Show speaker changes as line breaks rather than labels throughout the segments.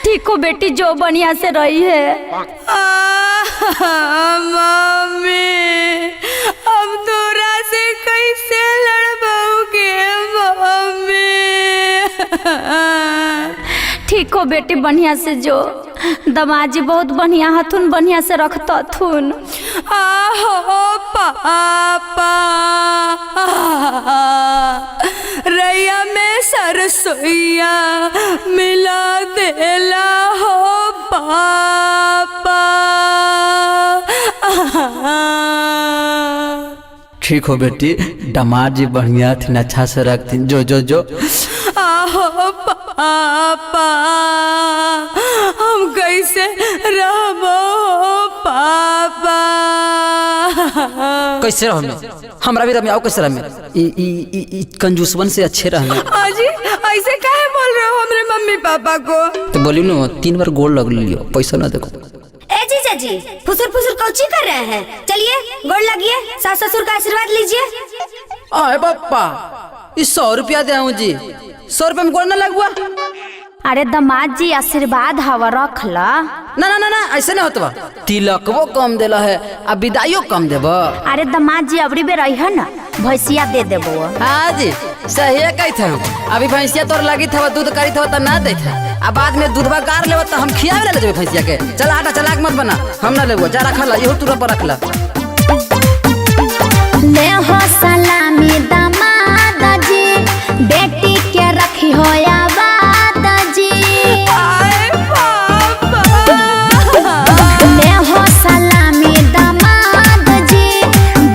ठीक हो बेटी, जो बढ़िया से रही है।
मम्मी अब तोरा से कैसे लड़बोगे मम्मी?
ठीक हो बेटी, बढ़िया से जो। दमाजी बहुत बढ़िया हथुन, बढ़िया से रखता थुन।
आहो पापा रैया में सरसोईया मिला देला हो पापा।
ठीक हो बेटी, दामाद जी बढ़िया थी, अच्छा से रखती। जो जो जो
आहो पापा हम कैसे रहबो पापा?
कैसे रहमे? हमरा भी रहमे, आओ कैसे रहमे? कंजूसवन से अच्छे रहमे।
अजी ऐसे काहे बोल रहे हो हमरे मम्मी पापा को?
तो बोली ना 3 बार गोल लग लियो, पैसा ना देखो।
ए जीजा जी, फुसुर फुसुर कौची कर रहे हैं? चलिए गोड़ लगिए, सास ससुर का आशीर्वाद लीजिए।
अरे पापा, इस 100 रुपया दे जी, 100 रुपया में गोड़ ना लगवा।
अरे दमाद जी आशीर्वाद हवा रख ला।
ना ना ना ना, ऐसे नहीं होता। तिलकवो कम देला है, अब विदाइयो कम देबो।
अरे दमाद जी अबरी बेर रही है ना, भैंसिया दे देबो।
हाँ जी, सही है कही था। अभी भैंसिया तोर लगी था, दूध करी था तो ना दे था। अब बाद में दूधवा गार लेबो तो हम खियावे ले जेबे भैंसिया के। चल आटा चलाक मत बना, हम ना लेबो। जा रखा ला, इहो तू पर रख ला।
ले हो सलामी दमाद जी, बेटी के रखी हो आबाद जी।
आए पापा
ले हो सलामी दमाद जी,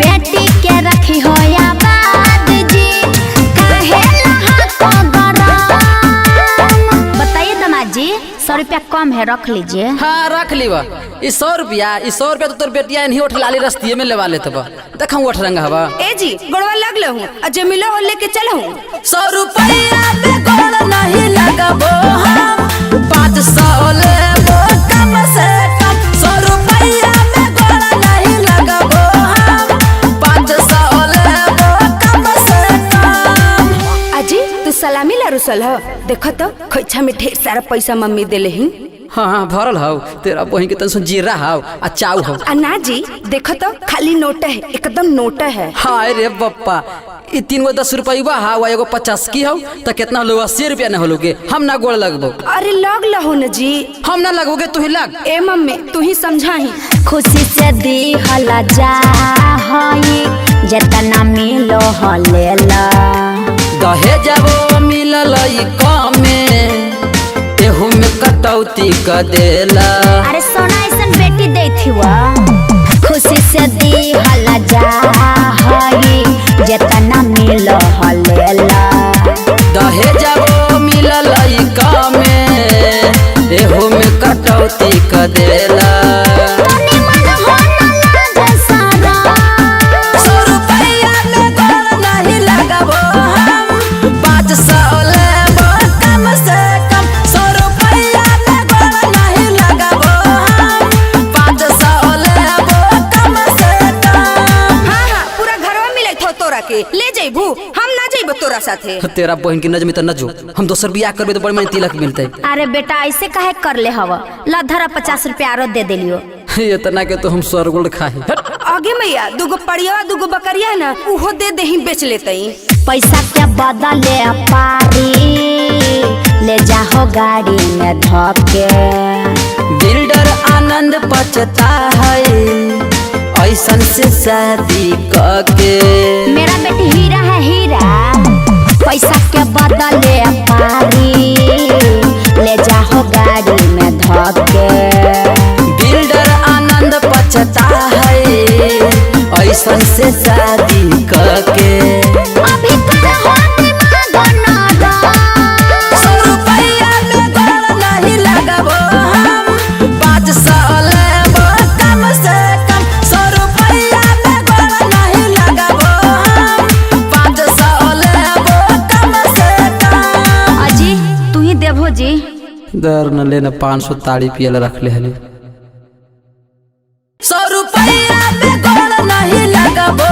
बेटी के रखी हो आबाद जी। काहे लहा को गरम? बताइए दमाद जी, 100 रुपया कम है, रख लीजिए।
हाँ रख लीवा। 100 रुपया, 100 रुपया तो तोर बेटिया नहीं उठ लाली रस्तिये में लेवा लेते बा। देखा उठ रंगा हवा।
ए जी गोड़वा लग लहूं, अजय मिलो हो लेके चलूं।
100 रुपया में गोड़ नहीं लगबो हम, 500 लेबो कम से कम। 100 रुपया में गोड़ नहीं लगबो हम, 500 लेबो कम से कम।
अजी तू सलामी ला रुसल हो? देखो तो खोइछा में ढेर सारा पैसा मम्मी देले ही।
हाँ भरल हाउ, तेरा बहिन के तन जीरा हाउ आ चाउ हाउ।
अन्ना जी देखो तो खाली नोट है, एकदम नोट है।
हाय रे बप्पा, ई 3 गो 10 रुपया हाउ, एगो 50 की हाउ, तो कितना लो? 80 रुपया न होलोगे। हम ना गोड़ लगबो।
अरे लग लहो न जी।
हम ना लगोगे, तू ही लग।
ए मम्मी तू ही समझाही।
खुशी से दी हला जा हई, जितना मिलो हो लेला।
दहेजवो मिलल ई कमे, एहू में कटौती क देला।
अरे सोना ऐसन बेटी दे थी वा। खुशी से दी हला जा हई, जितना मिलो हो लेला।
दहेजवो मिलल ई कमे, एहू में कटौती क देला।
तनी मन हो ना लाज सारा।
100 रुपया में गोड़ नहीं लगबो हम, 500 लेबो कम से कम। 100 रुपया में गोड़ नहीं लगबो हम, 500 लेबो कम से कम।
हाँ हाँ पूरा घरवा मिले थो तोरा के ले जइबू, हम ना जइबो तोरा साथे।
तेरा बहन की नजर में तो न जो, हम दोसर बियाह करबे तो बड़ी मनी तिलक मिलते।
अरे बेटा ऐसे काहे कर ले हवा? ला धरा 50 रुपया आरो दे देलियो।
इतना के तो हम सरगोल्ड खाही।
आगे मैया दूगो पड़िया दूगो बकरिया ना उहो दे दे ही बेच लेतई।
पैसा क्या बदले पारी, ले जाओ गाड़ी में धके।
बिल्डर आनंद पचता है, ऐसन से शादी करके।
मेरा बेटी हीरा है हीरा, पैसा के बदले पारी, ले जाओ गाड़ी में धके।
बिल्डर आनंद पचता है, ऐसन से शादी करके।
अभी कर हो दिमाग नादा।
100 रुपया में गोड़ नहीं लगबो हम, 500 लेबो कम से कम। 100 रुपया में गोड़ नहीं लगबो हम, 500 लेबो कम से कम।
अजी तू ही देवो जी।
दर न लेना 500 ताड़ी पियल रख ले हले। 100 रुपया में गोड़ नहीं लगबो।